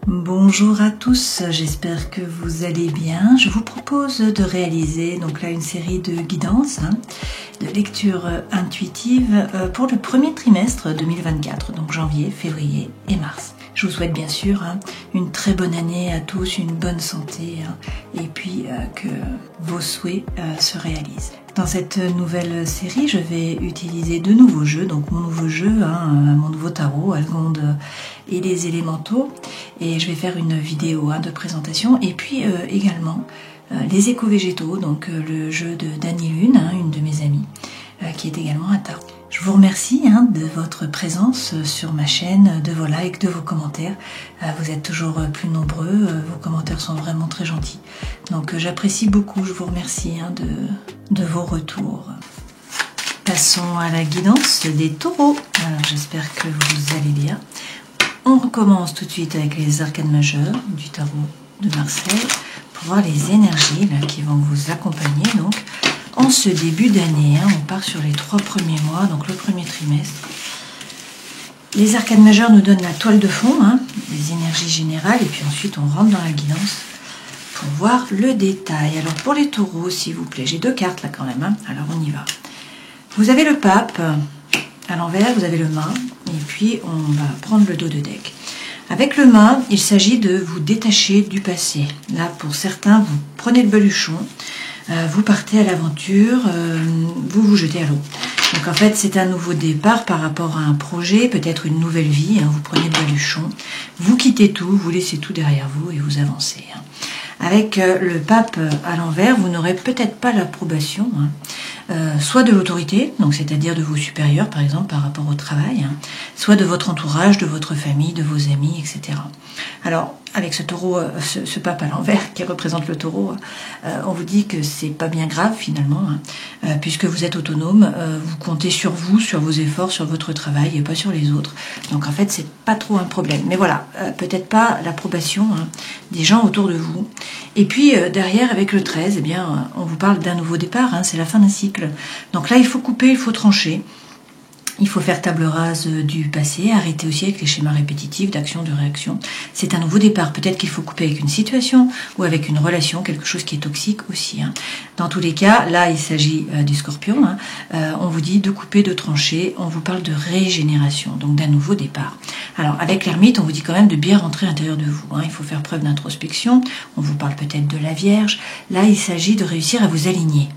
Bonjour à tous, j'espère que vous allez bien. Je vous propose de réaliser donc là une série de guidances, de lecture intuitive pour le premier trimestre 2024, donc janvier, février et mars. Je vous souhaite bien sûr une très bonne année à tous, une bonne santé et puis que vos souhaits se réalisent. Dans cette nouvelle série, je vais utiliser deux nouveaux jeux, donc mon nouveau jeu, mon nouveau tarot, Algonde et les élémentaux, et je vais faire une vidéo de présentation, et puis également les éco-végétaux, donc le jeu de Dany Lune, une de mes amies, qui est également un tarot. Je vous remercie de votre présence sur ma chaîne, de vos likes, de vos commentaires. Vous êtes toujours plus nombreux, vos commentaires sont vraiment très gentils. Donc j'apprécie beaucoup, je vous remercie de vos retours. Passons à la guidance des taureaux. Alors j'espère que vous allez bien. On recommence tout de suite avec les arcanes majeures du tarot de Marseille pour voir les énergies qui vont vous accompagner donc en ce début d'année. On part sur les 3 premiers mois, donc le premier trimestre. Les arcanes majeures nous donnent la toile de fond, les énergies générales, et puis ensuite on rentre dans la guidance pour voir le détail. Alors pour les taureaux, s'il vous plaît, j'ai 2 cartes là quand même, alors on y va. Vous avez le pape à l'envers, vous avez le main, et puis on va prendre le dos de deck. Avec le main, il s'agit de vous détacher du passé. Là, pour certains, vous prenez le baluchon, vous partez à l'aventure, vous vous jetez à l'eau. Donc en fait, c'est un nouveau départ par rapport à un projet, peut-être une nouvelle vie. Vous prenez le baluchon, vous quittez tout, vous laissez tout derrière vous et vous avancez. Avec le pape à l'envers, vous n'aurez peut-être pas l'approbation, soit de l'autorité, donc c'est-à-dire de vos supérieurs par exemple par rapport au travail, soit de votre entourage, de votre famille, de vos amis, etc. Alors avec ce taureau, ce pape à l'envers qui représente le taureau, on vous dit que c'est pas bien grave finalement, puisque vous êtes autonome, vous comptez sur vous, sur vos efforts, sur votre travail et pas sur les autres. Donc en fait c'est pas trop un problème. Mais voilà, peut-être pas l'approbation des gens autour de vous. Et puis derrière avec le 13, eh bien on vous parle d'un nouveau départ, c'est la fin d'un cycle. Donc là il faut couper, il faut trancher. Il faut faire table rase du passé, arrêter aussi avec les schémas répétitifs d'action, de réaction. C'est un nouveau départ. Peut-être qu'il faut couper avec une situation ou avec une relation, quelque chose qui est toxique aussi. Dans tous les cas, là, il s'agit du scorpion. On vous dit de couper, de trancher. On vous parle de régénération, donc d'un nouveau départ. Alors, avec l'ermite, on vous dit quand même de bien rentrer à l'intérieur de vous. Il faut faire preuve d'introspection. On vous parle peut-être de la Vierge. Là, il s'agit de réussir à vous aligner.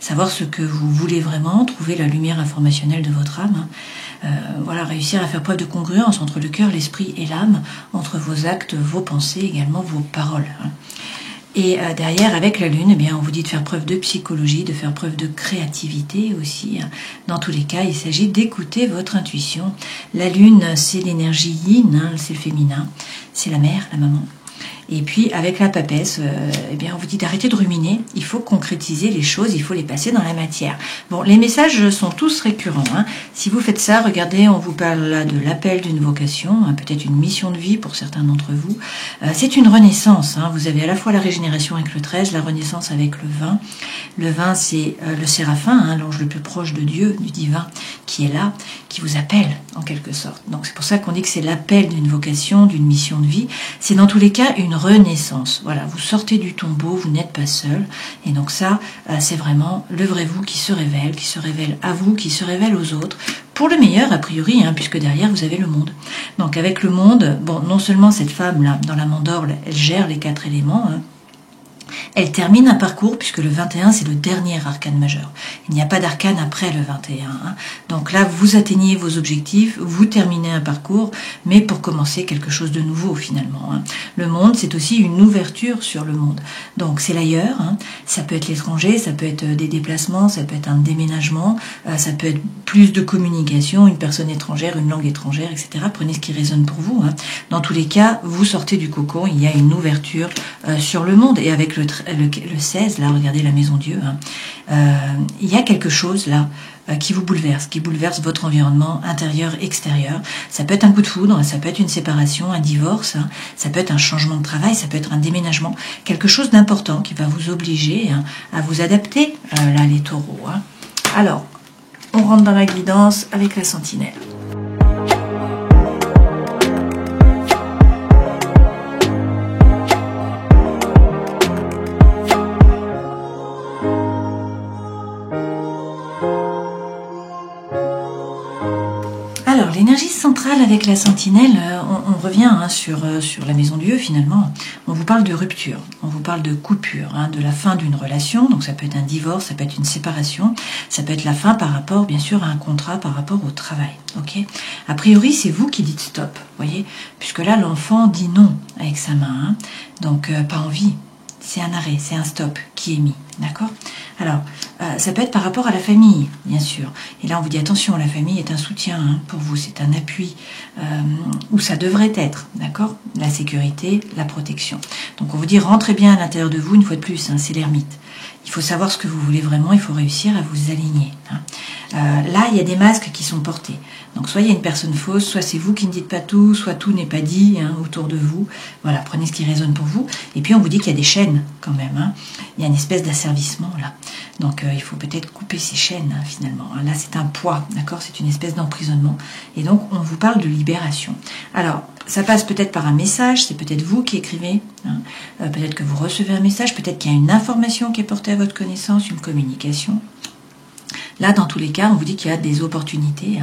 Savoir ce que vous voulez vraiment, trouver la lumière informationnelle de votre âme. Voilà, réussir à faire preuve de congruence entre le cœur, l'esprit et l'âme, entre vos actes, vos pensées, également vos paroles. Et derrière, avec la lune, eh bien, on vous dit de faire preuve de psychologie, de faire preuve de créativité aussi. Dans tous les cas, il s'agit d'écouter votre intuition. La lune, c'est l'énergie yin, c'est le féminin, c'est la mère, la maman. Et puis avec la papesse, eh bien on vous dit d'arrêter de ruminer, il faut concrétiser les choses, il faut les passer dans la matière. Bon, les messages sont tous récurrents. Si vous faites ça, regardez, on vous parle là de l'appel d'une vocation, peut-être une mission de vie pour certains d'entre vous. C'est une renaissance, vous avez à la fois la régénération avec le 13, la renaissance avec le 20. Le 20, c'est le séraphin, l'ange le plus proche de Dieu, du divin, qui est là, qui vous appelle en quelque sorte. Donc c'est pour ça qu'on dit que c'est l'appel d'une vocation, d'une mission de vie. C'est dans tous les cas une renaissance. Voilà, vous sortez du tombeau, vous n'êtes pas seul. Et donc ça, c'est vraiment le vrai vous qui se révèle à vous, qui se révèle aux autres. Pour le meilleur, a priori, puisque derrière, vous avez le monde. Donc avec le monde, bon, non seulement cette femme-là, dans la mandorle, elle gère les 4 éléments, elle termine un parcours, puisque le 21, c'est le dernier arcane majeur. Il n'y a pas d'arcane après le 21. Donc là, vous atteignez vos objectifs, vous terminez un parcours, mais pour commencer quelque chose de nouveau, finalement. Le monde, c'est aussi une ouverture sur le monde. Donc c'est l'ailleurs, ça peut être l'étranger, ça peut être des déplacements, ça peut être un déménagement, ça peut être plus de communication, une personne étrangère, une langue étrangère, etc. Prenez ce qui résonne pour vous. Dans tous les cas, vous sortez du cocon, il y a une ouverture sur le monde. Et avec le 16, là, regardez la maison Dieu, il y a quelque chose là qui vous bouleverse, qui bouleverse votre environnement intérieur, extérieur. Ça peut être un coup de foudre, ça peut être une séparation, un divorce, ça peut être un changement de travail, ça peut être un déménagement, quelque chose d'important qui va vous obliger à vous adapter, là, les taureaux. Alors, on rentre dans la guidance avec la sentinelle. l'énergie centrale avec la sentinelle, on revient sur la maison Dieu finalement. On vous parle de rupture, on vous parle de coupure, de la fin d'une relation. Donc ça peut être un divorce, ça peut être une séparation, ça peut être la fin par rapport bien sûr à un contrat, par rapport au travail. Ok. A priori c'est vous qui dites stop, voyez, puisque là l'enfant dit non avec sa main, donc pas envie. C'est un arrêt, c'est un stop qui est mis, d'accord? Alors, ça peut être par rapport à la famille, bien sûr. Et là, on vous dit, attention, la famille est un soutien pour vous, c'est un appui, où ça devrait être, d'accord? La sécurité, la protection. Donc, on vous dit, rentrez bien à l'intérieur de vous, une fois de plus, c'est l'ermite. Il faut savoir ce que vous voulez vraiment, il faut réussir à vous aligner. Là, il y a des masques qui sont portés. Donc, soit il y a une personne fausse, soit c'est vous qui ne dites pas tout, soit tout n'est pas dit autour de vous. Voilà, prenez ce qui résonne pour vous. Et puis, on vous dit qu'il y a des chaînes quand même. Il y a une espèce d'asservissement là. Donc, il faut peut-être couper ces chaînes finalement. Là, c'est un poids, d'accord? C'est une espèce d'emprisonnement. Et donc, on vous parle de libération. Alors, ça passe peut-être par un message, c'est peut-être vous qui écrivez. Peut-être que vous recevez un message, peut-être qu'il y a une information qui est portée à votre connaissance, une communication. Là, dans tous les cas, on vous dit qu'il y a des opportunités.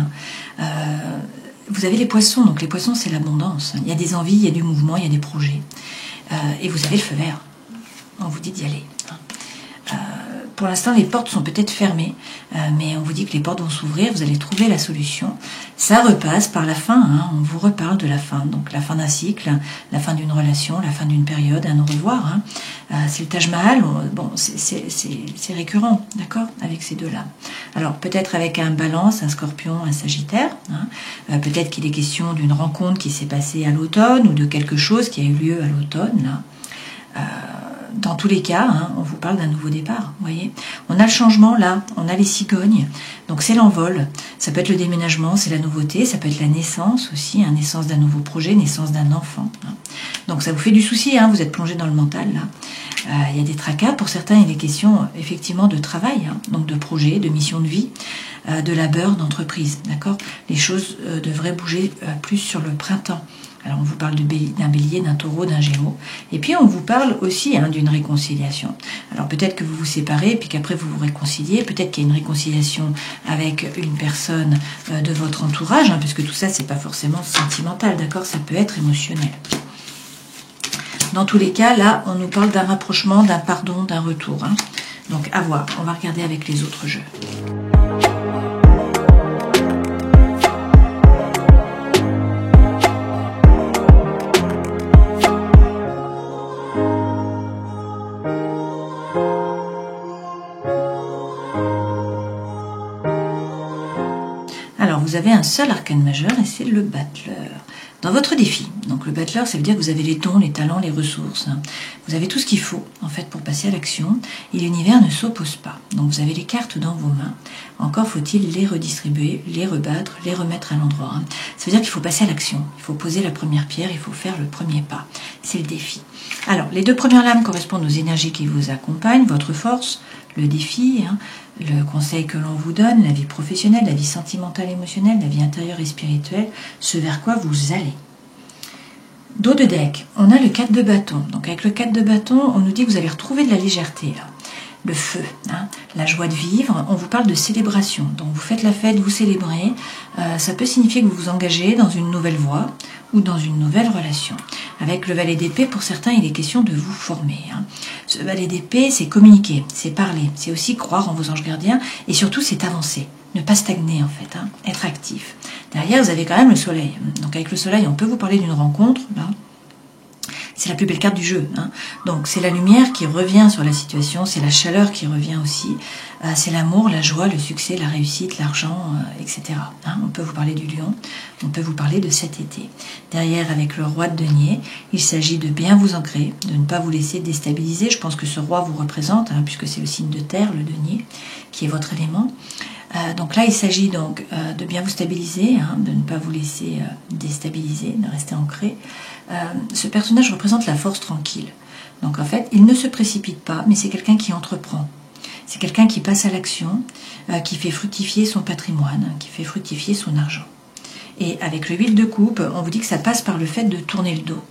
Vous avez les poissons, donc les poissons, c'est l'abondance. Il y a des envies, il y a du mouvement, il y a des projets. Et vous avez le feu vert. On vous dit d'y aller. Pour l'instant, les portes sont peut-être fermées, mais on vous dit que les portes vont s'ouvrir, vous allez trouver la solution. Ça repasse par la fin, on vous reparle de la fin. Donc la fin d'un cycle, la fin d'une relation, la fin d'une période, un au revoir. C'est le Taj Mahal, bon, c'est récurrent, d'accord, avec ces deux-là. Alors peut-être avec un Balance, un Scorpion, un Sagittaire. Peut-être qu'il est question d'une rencontre qui s'est passée à l'automne ou de quelque chose qui a eu lieu à l'automne, là. Dans tous les cas, on vous parle d'un nouveau départ, vous voyez. On a le changement là, on a les cigognes, donc c'est l'envol. Ça peut être le déménagement, c'est la nouveauté, ça peut être la naissance aussi, naissance d'un nouveau projet, naissance d'un enfant. Donc ça vous fait du souci, vous êtes plongé dans le mental là. Il y a des tracas, pour certains il est question effectivement de travail, donc de projet, de mission de vie, de labeur, d'entreprise, d'accord. Les choses devraient bouger plus sur le printemps. Alors on vous parle d'un bélier, d'un taureau, d'un gémeaux. Et puis on vous parle aussi d'une réconciliation. Alors peut-être que vous vous séparez, puis qu'après vous vous réconciliez. Peut-être qu'il y a une réconciliation avec une personne de votre entourage, puisque tout ça, c'est pas forcément sentimental, d'accord? Ça peut être émotionnel. Dans tous les cas, là, on nous parle d'un rapprochement, d'un pardon, d'un retour. Donc à voir, on va regarder avec les autres jeux. Vous avez un seul arcane majeur et c'est le battleur. Dans votre défi, donc le battleur, ça veut dire que vous avez les dons, les talents, les ressources. Vous avez tout ce qu'il faut en fait pour passer à l'action et l'univers ne s'oppose pas. Donc vous avez les cartes dans vos mains. Encore faut-il les redistribuer, les rebattre, les remettre à l'endroit. Ça veut dire qu'il faut passer à l'action. Il faut poser la première pierre, il faut faire le premier pas. C'est le défi. Alors les deux premières lames correspondent aux énergies qui vous accompagnent, votre force, le défi, le conseil que l'on vous donne, la vie professionnelle, la vie sentimentale, émotionnelle, la vie intérieure et spirituelle, ce vers quoi vous allez. Dos de deck, on a le 4 de bâton. Donc avec le 4 de bâton, on nous dit que vous allez retrouver de la légèreté, là. Le feu, la joie de vivre. On vous parle de célébration. Donc vous faites la fête, vous célébrez. Ça peut signifier que vous vous engagez dans une nouvelle voie ou dans une nouvelle relation. Avec le valet d'épée, pour certains, il est question de vous former. Ce valet d'épée, c'est communiquer, c'est parler, c'est aussi croire en vos anges gardiens et surtout, c'est avancer. Ne pas stagner en fait, être actif. Derrière, vous avez quand même le soleil. Donc avec le soleil, on peut vous parler d'une rencontre, là. C'est la plus belle carte du jeu. Donc c'est la lumière qui revient sur la situation, c'est la chaleur qui revient aussi, c'est l'amour, la joie, le succès, la réussite, l'argent, etc. On peut vous parler du lion, on peut vous parler de cet été. Derrière, avec le roi de denier, il s'agit de bien vous ancrer, de ne pas vous laisser déstabiliser. Je pense que ce roi vous représente, puisque c'est le signe de terre, le denier, qui est votre élément. Donc là, il s'agit donc de bien vous stabiliser, de ne pas vous laisser déstabiliser, de rester ancré. Ce personnage représente la force tranquille. Donc en fait, il ne se précipite pas, mais c'est quelqu'un qui entreprend. C'est quelqu'un qui passe à l'action, qui fait fructifier son patrimoine, qui fait fructifier son argent. Et avec le 8 de coupe, on vous dit que ça passe par le fait de tourner le dos.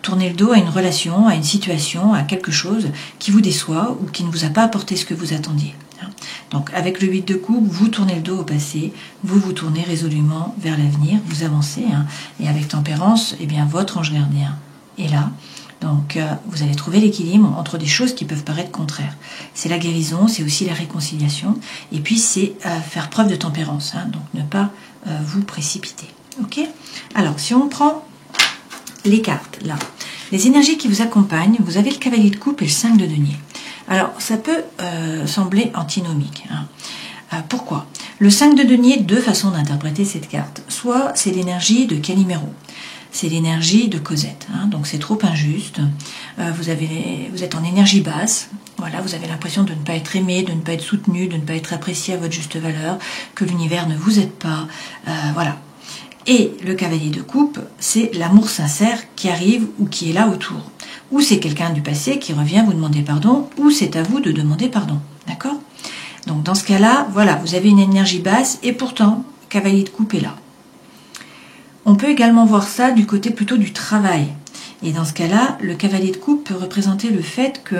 Tourner le dos à une relation, à une situation, à quelque chose qui vous déçoit ou qui ne vous a pas apporté ce que vous attendiez. Donc avec le 8 de coupe, vous tournez le dos au passé, vous vous tournez résolument vers l'avenir, vous avancez, hein, et avec tempérance, eh bien votre ange gardien est là. Donc vous allez trouver l'équilibre entre des choses qui peuvent paraître contraires. C'est la guérison, c'est aussi la réconciliation, et puis c'est faire preuve de tempérance, hein, donc ne pas vous précipiter. Ok? Alors si on prend les cartes là, les énergies qui vous accompagnent, vous avez le cavalier de coupe et le 5 de denier. Alors ça peut sembler antinomique. Hein. Pourquoi? Le 5 de denier, deux façons d'interpréter cette carte. Soit c'est l'énergie de Calimero, c'est l'énergie de Cosette, hein, donc c'est trop injuste, vous êtes en énergie basse, voilà, vous avez l'impression de ne pas être aimé, de ne pas être soutenu, de ne pas être apprécié à votre juste valeur, que l'univers ne vous aide pas, voilà. Et le cavalier de coupe, c'est l'amour sincère qui arrive ou qui est là autour. Ou c'est quelqu'un du passé qui revient vous demander pardon, ou c'est à vous de demander pardon, d'accord? Donc dans ce cas-là, voilà, vous avez une énergie basse et pourtant, cavalier de coupe est là. On peut également voir ça du côté plutôt du travail. Et dans ce cas-là, le cavalier de coupe peut représenter le fait que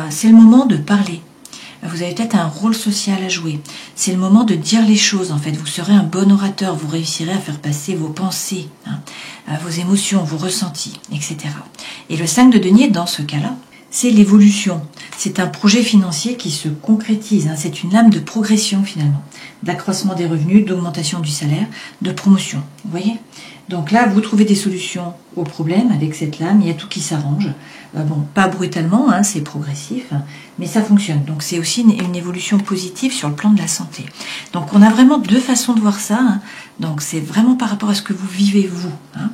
c'est le moment de parler. Vous avez peut-être un rôle social à jouer. C'est le moment de dire les choses, en fait. Vous serez un bon orateur, vous réussirez à faire passer vos pensées, hein, vos émotions, vos ressentis, etc. Et le 5 de denier, dans ce cas-là, c'est l'évolution. C'est un projet financier qui se concrétise. Hein. C'est une lame de progression finalement, d'accroissement des revenus, d'augmentation du salaire, de promotion. Vous voyez? Donc là, vous trouvez des solutions aux problèmes avec cette lame. Il y a tout qui s'arrange. Bon, pas brutalement, hein, c'est progressif, hein, mais ça fonctionne. Donc c'est aussi une évolution positive sur le plan de la santé. Donc on a vraiment deux façons de voir ça. Hein. Donc c'est vraiment par rapport à ce que vous vivez vous. Hein.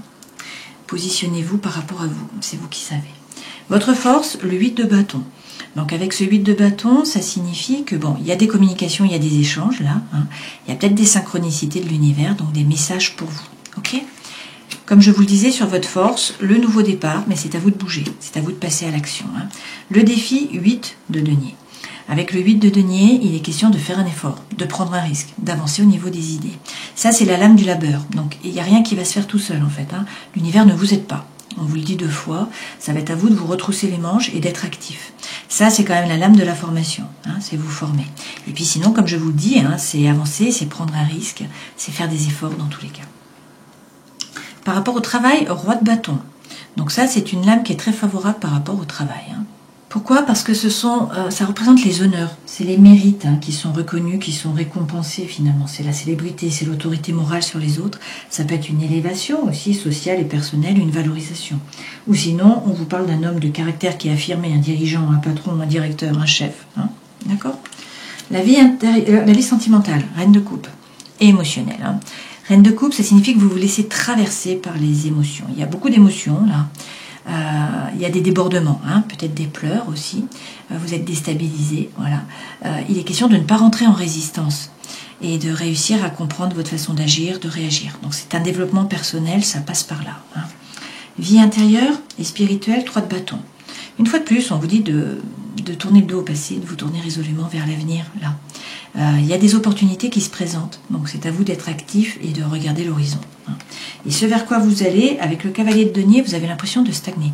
Positionnez-vous par rapport à vous. C'est vous qui savez. Votre force, le 8 de bâton. Donc avec ce 8 de bâton, ça signifie que bon, il y a des communications, il y a des échanges là. Hein. Il y a peut-être des synchronicités de l'univers, donc des messages pour vous. Ok ? Comme je vous le disais sur votre force, le nouveau départ, mais c'est à vous de bouger, c'est à vous de passer à l'action. Hein. Le défi, 8 de denier. Avec le 8 de denier, il est question de faire un effort, de prendre un risque, d'avancer au niveau des idées. Ça, c'est la lame du labeur. Donc, il n'y a rien qui va se faire tout seul, en fait. Hein. L'univers ne vous aide pas. On vous le dit 2 fois. Ça va être à vous de vous retrousser les manches et d'être actif. Ça, c'est quand même la lame de la formation. Hein, c'est vous former. Et puis sinon, comme je vous le dis, hein, c'est avancer, c'est prendre un risque, c'est faire des efforts dans tous les cas. Par rapport au travail, roi de bâton. Donc ça, c'est une lame qui est très favorable par rapport au travail. Hein. Pourquoi? Parce que ça représente les honneurs, c'est les mérites hein, qui sont reconnus, qui sont récompensés finalement. C'est la célébrité, c'est l'autorité morale sur les autres. Ça peut être une élévation aussi sociale et personnelle, une valorisation. Ou sinon, on vous parle d'un homme de caractère qui est affirmé, un dirigeant, un patron, un directeur, un chef. Hein. D'accord? La vie sentimentale, reine de coupe, et émotionnelle. Hein. Reine de coupe, ça signifie que vous vous laissez traverser par les émotions. Il y a beaucoup d'émotions là. Il y a des débordements, hein, peut-être des pleurs aussi. Vous êtes déstabilisé, voilà. Il est question de ne pas rentrer en résistance et de réussir à comprendre votre façon d'agir, de réagir. Donc c'est un développement personnel, ça passe par là. Hein. Vie intérieure et spirituelle, 3 de bâton. Une fois de plus, on vous dit de tourner le dos au passé, de vous tourner résolument vers l'avenir, là. Il y a des opportunités qui se présentent, donc c'est à vous d'être actif et de regarder l'horizon. Hein. Et ce vers quoi vous allez, avec le cavalier de denier, vous avez l'impression de stagner,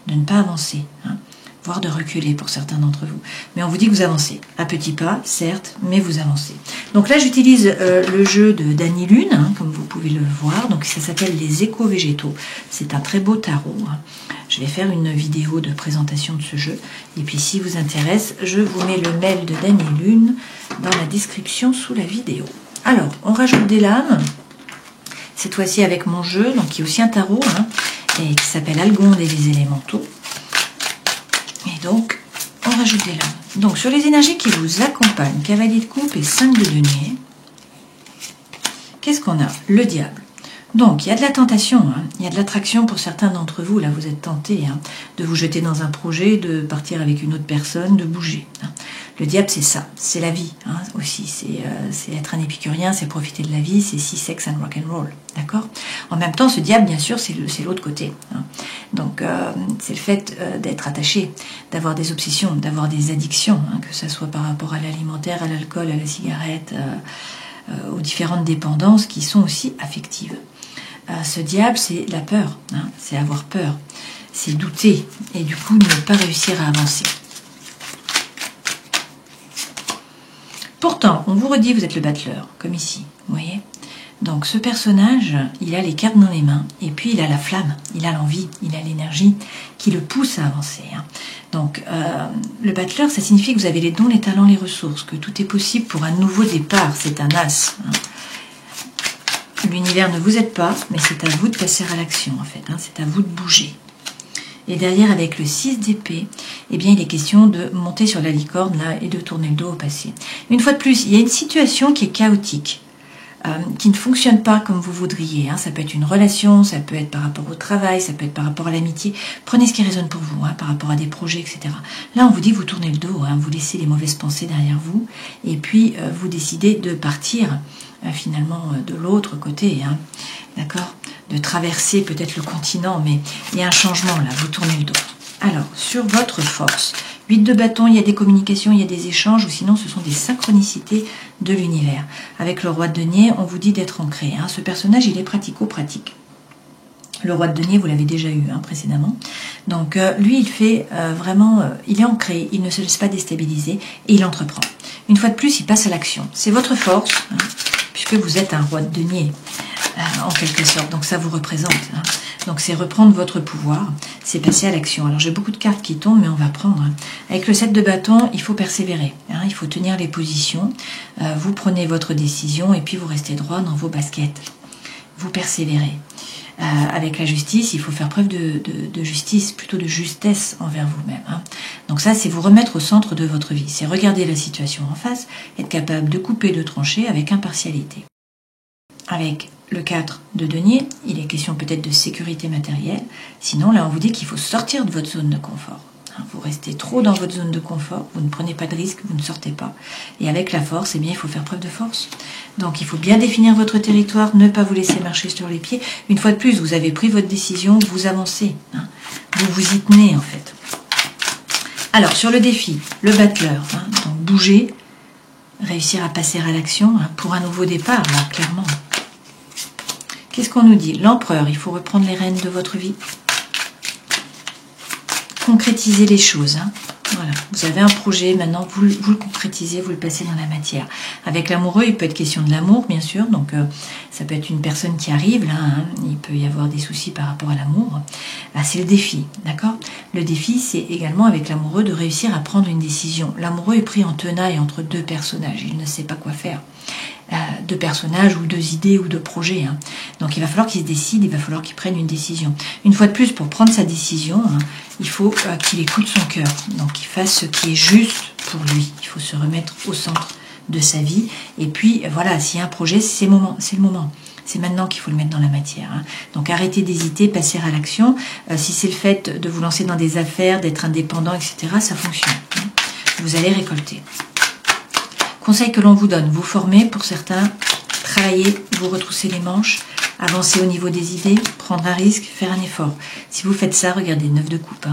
de ne pas avancer, hein, voire de reculer pour certains d'entre vous. Mais on vous dit que vous avancez, à petits pas, certes, mais vous avancez. Donc là, j'utilise le jeu de Dany Lune, hein, comme vous pouvez le voir, donc ça s'appelle les échos végétaux. C'est un très beau tarot. Hein. Je vais faire une vidéo de présentation de ce jeu. Et puis si vous intéresse, je vous mets le mail de Dany Lune dans la description sous la vidéo. Alors, on rajoute des lames. Cette fois-ci avec mon jeu, donc qui est aussi un tarot, hein, et qui s'appelle Algonde et les élémentaux. Et donc, on rajoute des lames. Donc, sur les énergies qui vous accompagnent, cavalier de coupe et 5 de denier, qu'est-ce qu'on a? Le diable. Donc, il y a de la tentation, hein. Il y a de l'attraction pour certains d'entre vous. Là, vous êtes tentés hein, de vous jeter dans un projet, de partir avec une autre personne, de bouger. Hein. Le diable, c'est ça, c'est la vie hein, aussi. C'est être un épicurien, c'est profiter de la vie, c'est sex and rock and roll, d'accord? En même temps, ce diable, bien sûr, c'est l'autre côté. Hein. Donc, c'est le fait d'être attaché, d'avoir des obsessions, d'avoir des addictions, hein, que ce soit par rapport à l'alimentaire, à l'alcool, à la cigarette, aux différentes dépendances qui sont aussi affectives. Ce diable, c'est la peur, hein, c'est avoir peur, c'est douter et du coup ne pas réussir à avancer. Pourtant, on vous redit, vous êtes le battleur, comme ici, vous voyez. Donc ce personnage, il a les cartes dans les mains, et puis il a la flamme, il a l'envie, il a l'énergie qui le pousse à avancer. Donc le battleur, ça signifie que vous avez les dons, les talents, les ressources, que tout est possible pour un nouveau départ, c'est un as. L'univers ne vous aide pas, mais c'est à vous de passer à l'action en fait, c'est à vous de bouger. Et derrière, avec le 6 d'épée, eh bien, il est question de monter sur la licorne là et de tourner le dos au passé. Une fois de plus, il y a une situation qui est chaotique, qui ne fonctionne pas comme vous voudriez. Ça peut être une relation, ça peut être par rapport au travail, ça peut être par rapport à l'amitié. Prenez ce qui résonne pour vous, par rapport à des projets, etc. Là, on vous dit, vous tournez le dos, vous laissez les mauvaises pensées derrière vous, et puis vous décidez de partir finalement de l'autre côté, d'accord, de traverser peut-être le continent, mais il y a un changement là, vous tournez le dos. Alors, sur votre force, 8 de bâton, il y a des communications, il y a des échanges, ou sinon ce sont des synchronicités de l'univers. Avec le roi de denier, on vous dit d'être ancré. Ce personnage, il est pratico-pratique. Le roi de denier, vous l'avez déjà eu précédemment. Donc lui, il fait vraiment, il est ancré, il ne se laisse pas déstabiliser et il entreprend. Une fois de plus, il passe à l'action. C'est votre force, puisque vous êtes un roi de denier, en quelque sorte. Donc ça vous représente. Donc c'est reprendre votre pouvoir, c'est passer à l'action. Alors j'ai beaucoup de cartes qui tombent, mais on va prendre. Avec le 7 de bâton, il faut persévérer. Il faut tenir les positions. Vous prenez votre décision et puis vous restez droit dans vos baskets. Vous persévérez. Avec la justice, il faut faire preuve de justice, plutôt de justesse envers vous-même. Donc ça, c'est vous remettre au centre de votre vie. C'est regarder la situation en face, être capable de couper, de trancher avec impartialité. Avec le 4 de denier, il est question peut-être de sécurité matérielle. Sinon, là, on vous dit qu'il faut sortir de votre zone de confort. Vous restez trop dans votre zone de confort, vous ne prenez pas de risques, vous ne sortez pas. Et avec la force, eh bien, il faut faire preuve de force. Donc, il faut bien définir votre territoire, ne pas vous laisser marcher sur les pieds. Une fois de plus, vous avez pris votre décision, vous avancez. Vous vous y tenez, en fait. Alors, sur le défi, le battleur, donc bouger, réussir à passer à l'action pour un nouveau départ, là, clairement. Qu'est-ce qu'on nous dit? L'empereur, il faut reprendre les rênes de votre vie. Concrétiser les choses. Voilà. Vous avez un projet, maintenant vous le concrétisez, vous le passez dans la matière. Avec l'amoureux, il peut être question de l'amour, bien sûr. Donc ça peut être une personne qui arrive, là, il peut y avoir des soucis par rapport à l'amour. C'est le défi, d'accord? Le défi, c'est également avec l'amoureux de réussir à prendre une décision. L'amoureux est pris en tenaille entre deux personnages, il ne sait pas quoi faire. Deux personnages ou deux idées ou deux projets. Donc il va falloir qu'il se décide, il va falloir qu'il prenne une décision. Une fois de plus, pour prendre sa décision, il faut qu'il écoute son cœur. Donc qu'il fasse ce qui est juste pour lui. Il faut se remettre au centre de sa vie. Et puis voilà, s'il y a un projet, c'est le moment. C'est maintenant qu'il faut le mettre dans la matière. Donc arrêtez d'hésiter, passer à l'action. Si c'est le fait de vous lancer dans des affaires, d'être indépendant, etc., ça fonctionne. Vous allez récolter. Conseil que l'on vous donne, vous former pour certains, travailler, vous retrousser les manches, avancer au niveau des idées, prendre un risque, faire un effort. Si vous faites ça, regardez, 9 de coupe.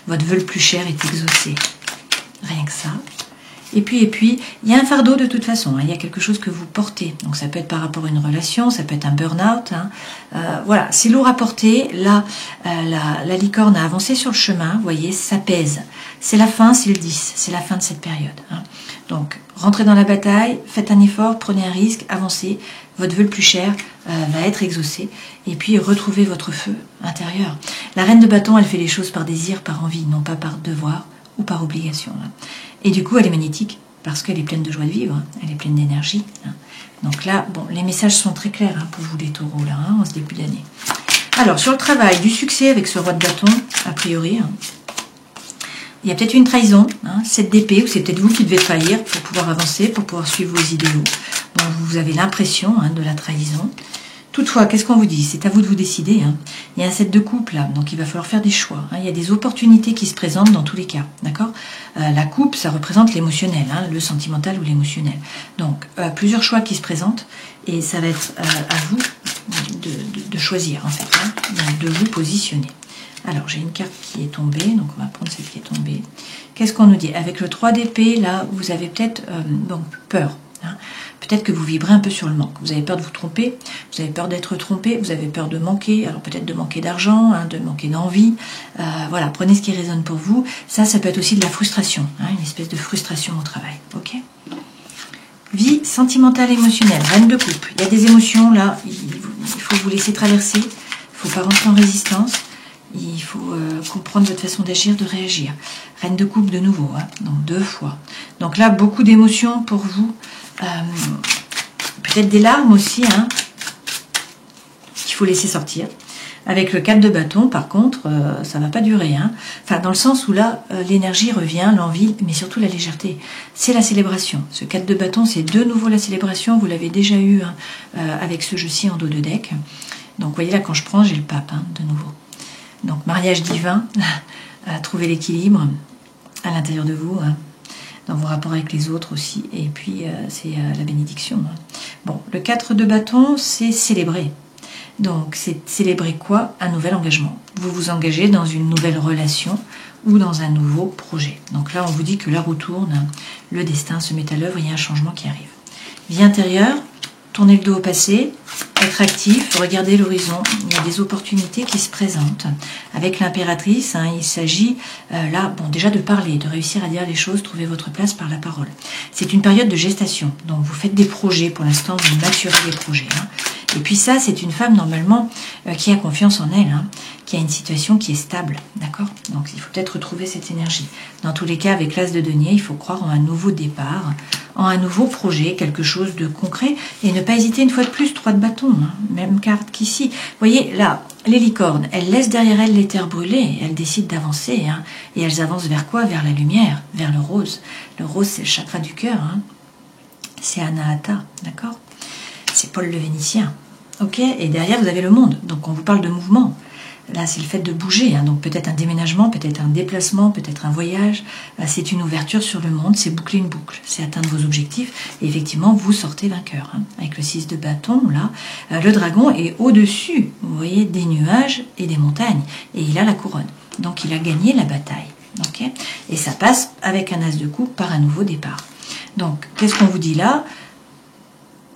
Votre vœu le plus cher est exaucé. Rien que ça. Et puis, il y a un fardeau de toute façon, il y a quelque chose que vous portez. Donc ça peut être par rapport à une relation, ça peut être un burn-out. Voilà, c'est lourd à porter. Là, la licorne a avancé sur le chemin, vous voyez, ça pèse. C'est la fin, c'est le 10, c'est la fin de cette période. Donc, rentrez dans la bataille, faites un effort, prenez un risque, avancez. Votre vœu le plus cher va être exaucé. Et puis, retrouvez votre feu intérieur. La reine de bâton, elle fait les choses par désir, par envie, non pas par devoir ou par obligation. Et du coup, elle est magnétique, parce qu'elle est pleine de joie de vivre, elle est pleine d'énergie. Donc là, bon, les messages sont très clairs pour vous les taureaux, là, en ce début d'année. Alors, sur le travail, du succès avec ce roi de bâton, a priori, il y a peut-être une trahison, 7 d'épée, ou c'est peut-être vous qui devez trahir pour pouvoir avancer, pour pouvoir suivre vos idéaux. Bon, vous avez l'impression de la trahison. Toutefois, qu'est-ce qu'on vous dit? C'est à vous de vous décider. Il y a un 7 de coupe là, donc il va falloir faire des choix. Il y a des opportunités qui se présentent dans tous les cas, d'accord? La coupe, ça représente l'émotionnel, le sentimental ou l'émotionnel. Donc, plusieurs choix qui se présentent, et ça va être à vous de choisir, en fait, de vous positionner. Alors, j'ai une carte qui est tombée, donc on va prendre celle qui est tombée. Qu'est-ce qu'on nous dit? Avec le 3 d'épée, là, vous avez peut-être peur. Peut-être que vous vibrez un peu sur le manque. Vous avez peur de vous tromper, vous avez peur d'être trompé, vous avez peur de manquer, alors peut-être de manquer d'argent, de manquer d'envie. Voilà, prenez ce qui résonne pour vous. Ça peut être aussi de la frustration, une espèce de frustration au travail. Ok? Vie sentimentale, émotionnelle, reine de coupe. Il y a des émotions là, il faut vous laisser traverser, il ne faut pas rentrer en résistance, il faut comprendre votre façon d'agir, de réagir. Reine de coupe de nouveau, hein, donc 2 fois. Donc là, beaucoup d'émotions pour vous, peut-être des larmes aussi, hein, qu'il faut laisser sortir. Avec le 4 de bâton, par contre, ça ne va pas durer. Hein. Enfin, dans le sens où là, l'énergie revient, l'envie, mais surtout la légèreté. C'est la célébration. Ce 4 de bâton, c'est de nouveau la célébration. Vous l'avez déjà eu hein, avec ce jeu-ci en dos de deck. Donc, vous voyez là, quand je prends, j'ai le pape, hein, de nouveau. Donc, mariage divin, trouver l'équilibre à l'intérieur de vous, hein, dans vos rapports avec les autres aussi. Et puis, c'est la bénédiction. Hein. Bon, le 4 de bâton, c'est célébrer. Donc, c'est célébrer quoi? Un nouvel engagement. Vous vous engagez dans une nouvelle relation ou dans un nouveau projet. Donc là, on vous dit que la roue tourne, le destin se met à l'œuvre, il y a un changement qui arrive. Vie intérieure, tournez le dos au passé, être actif, regardez l'horizon. Il y a des opportunités qui se présentent. Avec l'impératrice, hein, il s'agit là, bon, déjà de parler, de réussir à dire les choses, trouver votre place par la parole. C'est une période de gestation. Donc, vous faites des projets. Pour l'instant, vous maturez les projets. Hein. Et puis ça, c'est une femme normalement qui a confiance en elle, hein, qui a une situation qui est stable, d'accord? Donc il faut peut-être retrouver cette énergie. Dans tous les cas, avec l'as de denier, il faut croire en un nouveau départ, en un nouveau projet, quelque chose de concret, et ne pas hésiter une fois de plus, 3 de bâton, hein, même carte qu'ici. Vous voyez, là, les licornes, elles laissent derrière elles les terres brûlées, elles décident d'avancer, hein, et elles avancent vers quoi? Vers la lumière, vers le rose. Le rose, c'est le chakra du cœur, hein. C'est Anahata, d'accord? C'est Paul le Vénitien. Ok, et derrière, vous avez le monde. Donc, on vous parle de mouvement. Là, c'est le fait de bouger. Hein. Donc, peut-être un déménagement, peut-être un déplacement, peut-être un voyage. C'est une ouverture sur le monde. C'est boucler une boucle. C'est atteindre vos objectifs. Et effectivement, vous sortez vainqueur. Hein. Avec le 6 de bâton, là, le dragon est au-dessus, vous voyez, des nuages et des montagnes. Et il a la couronne. Donc, il a gagné la bataille. Okay, et ça passe avec un as de coupe par un nouveau départ. Donc, qu'est-ce qu'on vous dit là?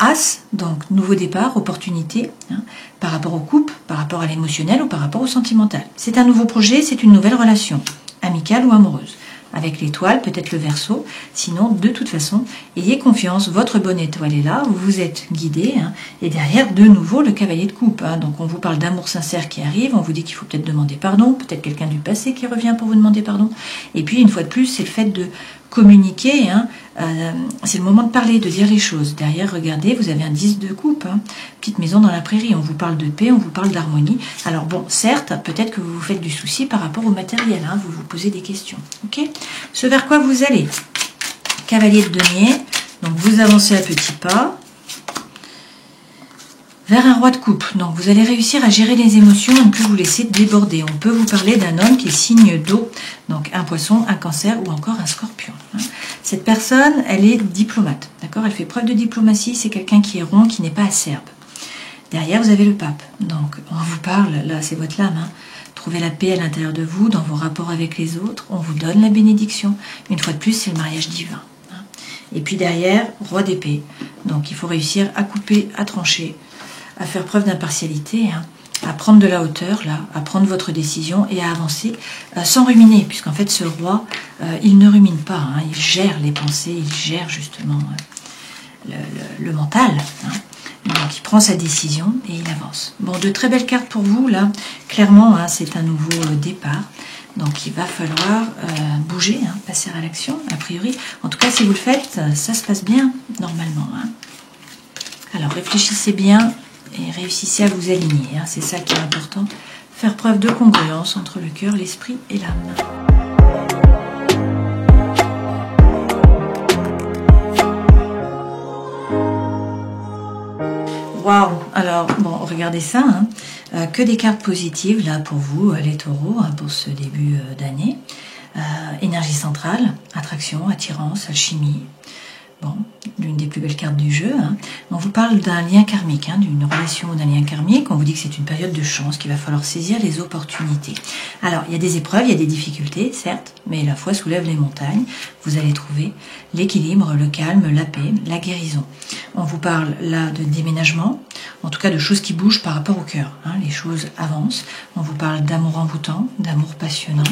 As, donc nouveau départ, opportunité, hein, par rapport au couple, par rapport à l'émotionnel ou par rapport au sentimental. C'est un nouveau projet, c'est une nouvelle relation, amicale ou amoureuse. Avec l'étoile, peut-être le Verseau, sinon de toute façon, ayez confiance, votre bonne étoile est là, vous vous êtes guidé, hein, et derrière de nouveau le cavalier de coupe. Hein, donc on vous parle d'amour sincère qui arrive, on vous dit qu'il faut peut-être demander pardon, peut-être quelqu'un du passé qui revient pour vous demander pardon, et puis une fois de plus, c'est le fait de communiquer, hein, c'est le moment de parler, de dire les choses. Derrière, regardez, vous avez un 10 de coupe, hein, petite maison dans la prairie, on vous parle de paix, on vous parle d'harmonie. Alors bon, certes, peut-être que vous vous faites du souci par rapport au matériel, hein, vous vous posez des questions. Ok, ce vers quoi vous allez? Cavalier de denier, donc vous avancez à petits pas vers un roi de coupe. Donc vous allez réussir à gérer les émotions et ne plus vous laisser déborder. On peut vous parler d'un homme qui est signe d'eau, donc un poisson, un cancer ou encore un scorpion. Cette personne, elle est diplomate, d'accord? Elle fait preuve de diplomatie, c'est quelqu'un qui est rond, qui n'est pas acerbe. Derrière, vous avez le pape. Donc on vous parle, là c'est votre lame, hein. Trouvez la paix à l'intérieur de vous, dans vos rapports avec les autres, on vous donne la bénédiction. Une fois de plus, c'est le mariage divin. Et puis derrière, roi d'épée. Donc il faut réussir à couper, à trancher, à faire preuve d'impartialité, hein, à prendre de la hauteur, là, à prendre votre décision et à avancer sans ruminer, puisqu'en fait ce roi, il ne rumine pas, hein, il gère les pensées, il gère justement le mental, hein. Donc il prend sa décision et il avance. Bon, de très belles cartes pour vous, là, clairement, hein, c'est un nouveau départ. Donc il va falloir bouger, hein, passer à l'action, a priori. En tout cas, si vous le faites, ça se passe bien, normalement. Hein. Alors réfléchissez bien et réussissez à vous aligner, hein, c'est ça qui est important. Faire preuve de congruence entre le cœur, l'esprit et l'âme. Waouh! Alors, bon, regardez ça, hein. Que des cartes positives, là, pour vous, les taureaux, hein, pour ce début d'année. Énergie centrale, attraction, attirance, alchimie. Bon, l'une des plus belles cartes du jeu. Hein. On vous parle d'un lien karmique, hein, d'une relation ou d'un lien karmique. On vous dit que c'est une période de chance, qu'il va falloir saisir les opportunités. Alors, il y a des épreuves, il y a des difficultés, certes, mais la foi soulève les montagnes. Vous allez trouver l'équilibre, le calme, la paix, la guérison. On vous parle là de déménagement, en tout cas de choses qui bougent par rapport au cœur. Hein, les choses avancent. On vous parle d'amour envoûtant, d'amour passionnant.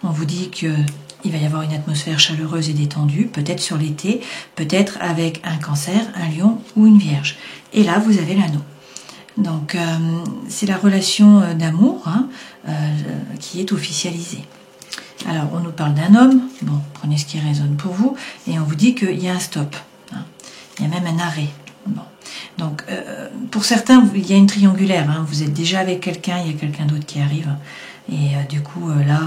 On vous dit que il va y avoir une atmosphère chaleureuse et détendue, peut-être sur l'été, peut-être avec un Cancer, un Lion ou une Vierge. Et là, vous avez l'anneau. Donc, c'est la relation d'amour qui est officialisée. Alors, on nous parle d'un homme, bon, prenez ce qui résonne pour vous, et on vous dit qu'il y a un stop, il y a même un arrêt. Bon. Donc, pour certains, il y a une triangulaire, vous êtes déjà avec quelqu'un, il y a quelqu'un d'autre qui arrive, et du coup, là,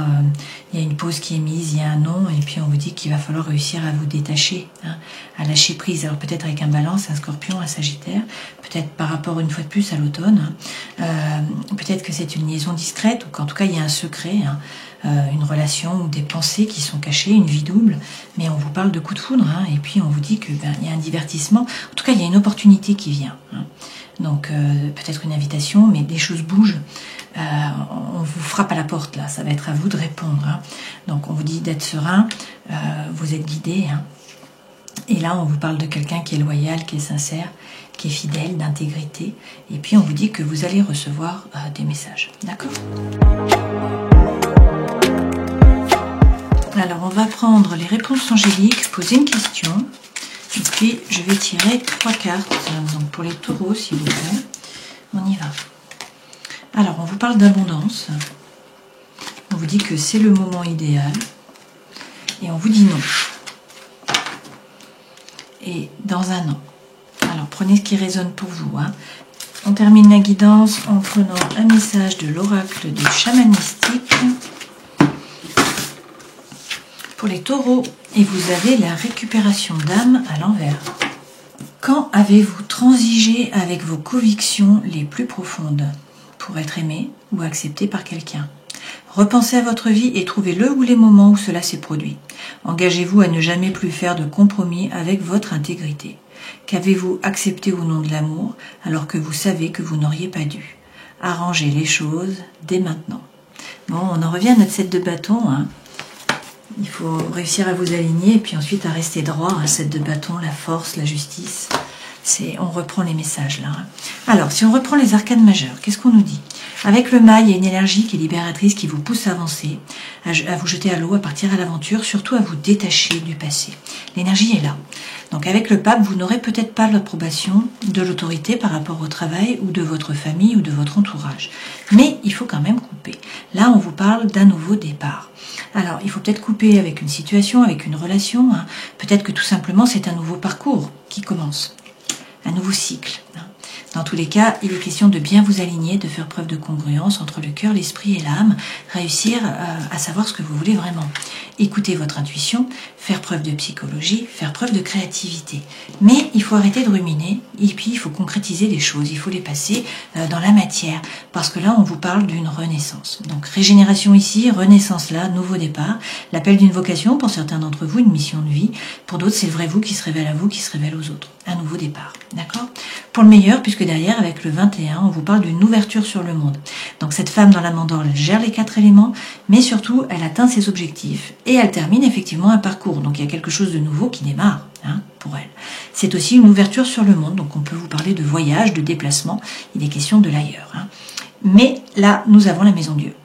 il y a une pause qui est mise, il y a un non, et puis on vous dit qu'il va falloir réussir à vous détacher, à lâcher prise. Alors peut-être avec un Balance, un Scorpion, un Sagittaire, peut-être par rapport une fois de plus à l'automne, peut-être que c'est une liaison discrète, ou qu'en tout cas il y a un secret, une relation ou des pensées qui sont cachées, une vie double, mais on vous parle de coup de foudre, et puis on vous dit que il y a un divertissement, en tout cas il y a une opportunité qui vient, donc peut-être une invitation, mais des choses bougent, on vous frappe à la porte là, ça va être à vous de répondre, donc on vous dit d'être serein, vous êtes guidé, et là on vous parle de quelqu'un qui est loyal, qui est sincère, qui est fidèle, d'intégrité, et puis on vous dit que vous allez recevoir des messages, d'accord ? Alors, on va prendre les réponses angéliques, poser une question, et puis je vais tirer 3 cartes, donc pour les taureaux, s'il vous plaît. On y va. Alors, on vous parle d'abondance. On vous dit que c'est le moment idéal, et on vous dit non. Et dans un an. Alors, prenez ce qui résonne pour vous. On termine la guidance en prenant un message de l'oracle de chaman mystique pour les taureaux, et vous avez la récupération d'âme à l'envers. Quand avez-vous transigé avec vos convictions les plus profondes pour être aimé ou accepté par quelqu'un? Repensez à votre vie et trouvez le ou les moments où cela s'est produit. Engagez-vous à ne jamais plus faire de compromis avec votre intégrité. Qu'avez-vous accepté au nom de l'amour alors que vous savez que vous n'auriez pas dû? Arrangez les choses dès maintenant. Bon, on en revient à notre 7 de bâton, Il faut réussir à vous aligner et puis ensuite à rester droit, 7 de bâton, la force, la justice. On reprend les messages là. Alors, si on reprend les arcanes majeures, qu'est-ce qu'on nous dit? Avec le mât, il y a une énergie qui est libératrice, qui vous pousse à avancer, à vous jeter à l'eau, à partir à l'aventure, surtout à vous détacher du passé. L'énergie est là. Donc avec le pape, vous n'aurez peut-être pas l'approbation de l'autorité par rapport au travail ou de votre famille ou de votre entourage. Mais il faut quand même couper. Là, on vous parle d'un nouveau départ. Alors, il faut peut-être couper avec une situation, avec une relation. Peut-être que tout simplement, c'est un nouveau parcours qui commence. Un nouveau cycle. Dans tous les cas, il est question de bien vous aligner, de faire preuve de congruence entre le cœur, l'esprit et l'âme, réussir à savoir ce que vous voulez vraiment. Écouter votre intuition, faire preuve de psychologie, faire preuve de créativité. Mais il faut arrêter de ruminer et puis il faut concrétiser les choses, il faut les passer dans la matière, parce que là on vous parle d'une renaissance. Donc régénération ici, renaissance là, nouveau départ, l'appel d'une vocation pour certains d'entre vous, une mission de vie, pour d'autres c'est le vrai vous qui se révèle à vous, qui se révèle aux autres. Un nouveau départ, d'accord? Pour le meilleur, puisque derrière, avec le 21, on vous parle d'une ouverture sur le monde. Donc cette femme dans la mandorle, elle gère les 4 éléments, mais surtout, elle atteint ses objectifs. Et elle termine effectivement un parcours. Donc il y a quelque chose de nouveau qui démarre pour elle. C'est aussi une ouverture sur le monde, donc on peut vous parler de voyage, de déplacement, il est question de l'ailleurs. Mais là, nous avons la maison Dieu.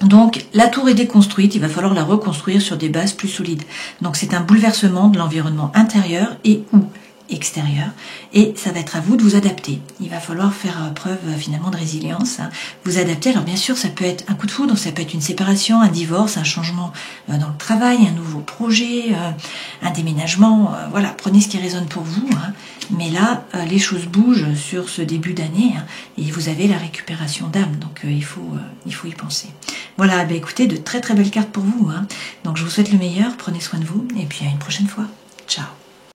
Donc la tour est déconstruite, il va falloir la reconstruire sur des bases plus solides. Donc c'est un bouleversement de l'environnement intérieur et ou extérieur, et ça va être à vous de vous adapter. Il va falloir faire preuve finalement de résilience, vous adapter. Alors bien sûr, ça peut être un coup de foudre, ça peut être une séparation, un divorce, un changement dans le travail, un nouveau projet, un déménagement, voilà, prenez ce qui résonne pour vous, mais là, les choses bougent sur ce début d'année, et vous avez la récupération d'âme, donc il faut y penser. Voilà, écoutez, de très très belles cartes pour vous, donc je vous souhaite le meilleur, prenez soin de vous, et puis à une prochaine fois. Ciao.